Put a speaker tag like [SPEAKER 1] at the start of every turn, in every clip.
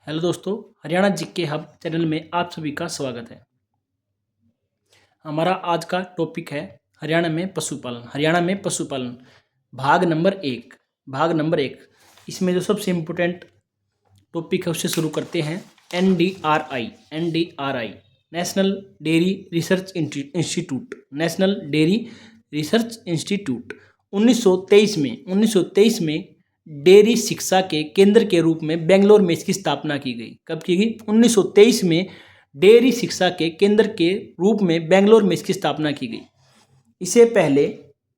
[SPEAKER 1] Hello दोस्तों, Haryana GK hub channel में आप सभी का स्वागत है। हमारा आज का टॉपिक है हरियाणा में पशुपालन। हरियाणा में पशुपालन भाग नंबर एक। इसमें जो सबसे इम्पोर्टेंट टॉपिक है उससे शुरू करते हैं। NDRI national dairy research institute. National dairy research institute 1923 में डेयरी शिक्षा के केंद्र के रूप में बेंगलोर में इसकी स्थापना की गई। कब की गई? 1923 में डेयरी शिक्षा के केंद्र के रूप में बेंगलोर में इसकी स्थापना की गई। इसे पहले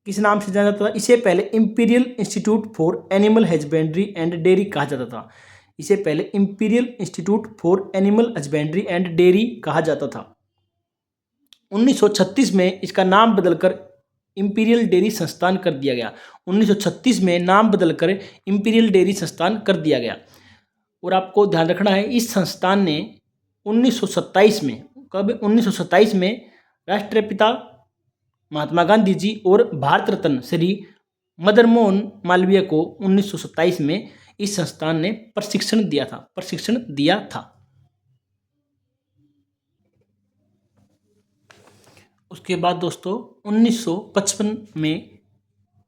[SPEAKER 1] किस नाम से जाना जाता था? इसे पहले imperial institute for animal husbandry and dairy कहा जाता था। इसे पहले imperial institute for animal husbandry and dairy कहा जाता था। 1936 में इसका नाम बदलकर इंपीरियल डेयरी संस्थान कर दिया गया। 1936 में नाम बदलकर इंपीरियल डेयरी संस्थान कर दिया गया। और आपको ध्यान रखना है, इस संस्थान ने 1927 में, कब? 1927 में राष्ट्रपिता महात्मा गांधी जी और भारत रत्न श्री मदन मोहन मालवीय को 1927 में इस संस्थान ने प्रशिक्षण दिया था। उसके बाद दोस्तों 1955 में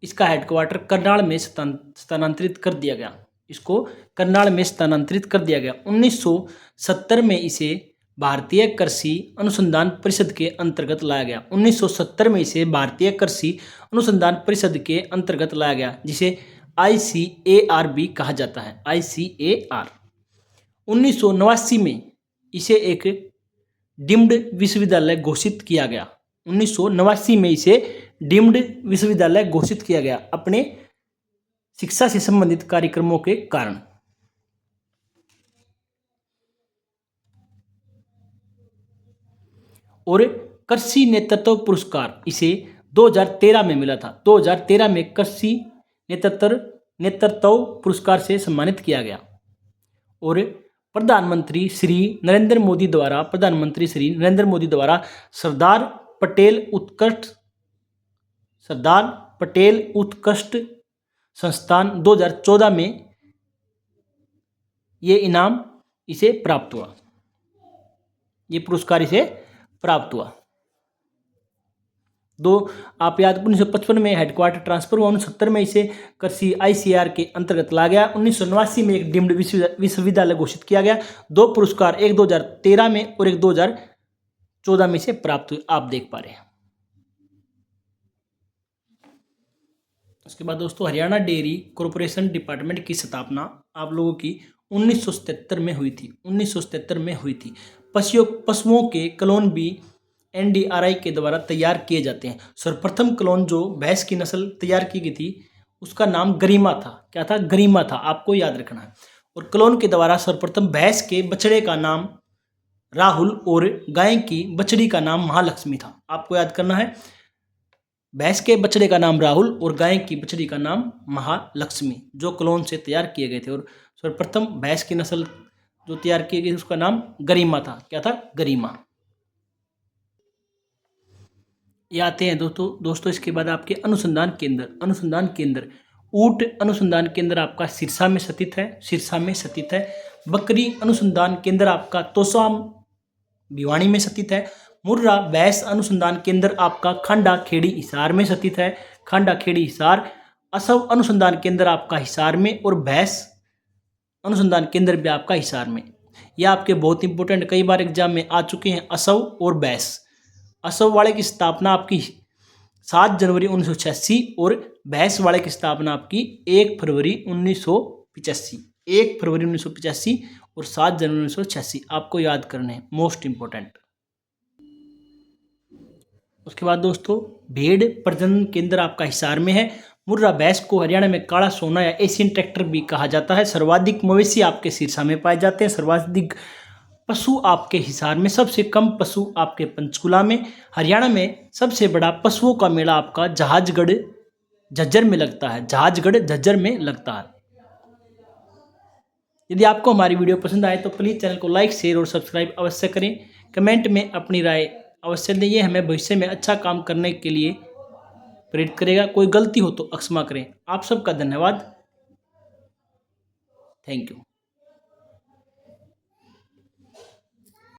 [SPEAKER 1] इसका हेडक्वार्टर करनाल में स्थानांतरित कर दिया गया। इसको करनाल में स्थानांतरित कर दिया गया। 1970 में इसे भारतीय कृषि अनुसंधान परिषद के अंतर्गत लाया गया। 1970 में इसे भारतीय कृषि अनुसंधान परिषद के अंतर्गत लाया गया, जिसे ICAR भी कहा जाता है। ICAR 1989 में इसे एक डीम्ड विश्वविद्यालय घोषित किया गया। 1989 में इसे डीम्ड विश्वविद्यालय घोषित किया गया अपने शिक्षा से संबंधित कार्यक्रमों के कारण। और कृषि नेतृत्व पुरस्कार इसे 2013 में मिला था। 2013 में कृषि नेतृत्व पुरस्कार से सम्मानित किया गया। और प्रधानमंत्री श्री नरेंद्र मोदी द्वारा सरदार पटेल उत्कृष्ट संस्थान 2014 में ये इनाम इसे प्राप्त हुआ। ये पुरस्कार इसे प्राप्त हुआ। आप याद, 1955 में हेडक्वार्टर ट्रांसफर हुआ। 1970 में इसे कृषि ICAR के अंतर्गत लाया गया। 1989 में एक डीम्ड विश्वविद्यालय घोषित किया गया। 2 पुरस्कार, एक 2013 में और एक 2014 में इसे प्राप्त हुए, आप देख पा रहे हैं। उसके बाद दोस्तों हरियाणा डेयरी कॉरपोरेशन डिपार्टमेंट की स्थापना आप लोगों की 1977 में हुई थी। 1977 में हुई थी। पशुओं के क्लोन भी NDRI के द्वारा तैयार किए जाते हैं। सर्वप्रथम क्लोन जो भैंस की नस्ल तैयार की गई थी उसका नाम गरिमा था। क्या था? गरिमा था, आपको याद रखना है। और क्लोन के द्वारा सर्वप्रथम भैंस के बछड़े का नाम राहुल और गाय की बछड़ी का नाम महालक्ष्मी था। आपको याद करना है, भैंस के बछड़े का नाम राहुल और गाय की बछड़ी का नाम महालक्ष्मी, जो क्लोन से तैयार किए गए थे। और सर्वप्रथम भैंस की नस्ल जो तैयार की गई उसका नाम गरिमा था। क्या था? गरिमा। ये आते हैं दोस्तों इसके बाद आपके अनुसंधान केंद्र ऊंट अनुसंधान केंद्र आपका सिरसा में स्थित है। बकरी अनुसंधान केंद्र आपका तोसाम भिवानी में स्थित है। मुर्रा भैंस अनुसंधान केंद्र आपका खांडा खेड़ी हिसार में स्थित है। खांडा खेड़ी हिसार। असव अनुसंधान केंद्र आपका हिसार में और भैंस अनुसंधान केंद्र भी आपका हिसार में। यह आपके बहुत इंपॉर्टेंट, कई बार एग्जाम में आ चुके हैं, असव और भैंस। असव वाले की स्थापना आपकी 7 जनवरी 1986 और भैंस वाले की स्थापना आपकी 1 फरवरी 1985 और 7 जनवरी 1986 आपको याद करने हैं, मोस्ट इंपॉर्टेंट। उसके बाद दोस्तों भेड़ प्रजनन केंद्र आपका हिसार में है। मुर्रा भैंस को हरियाणा में काला सोना या एशियन ट्रैक्टर भी कहा जाता है। सर्वाधिक मवेशी आपके सिरसा में पाए जाते हैं। सर्वाधिक पशु आपके हिसार में, सबसे कम पशु आपके पंचकुला में। हरियाणा में सबसे बड़ा पशुओं का मेला आपका जहाजगढ़ झज्जर में लगता है। यदि आपको हमारी वीडियो पसंद आए तो प्लीज़ चैनल को लाइक, शेयर और सब्सक्राइब अवश्य करें। कमेंट में अपनी राय अवश्य दें, ये हमें भविष्य में अच्छा काम करने के लिए प्रेरित करेगा। कोई गलती हो तो क्षमा करें। आप सबका धन्यवाद। Thank you.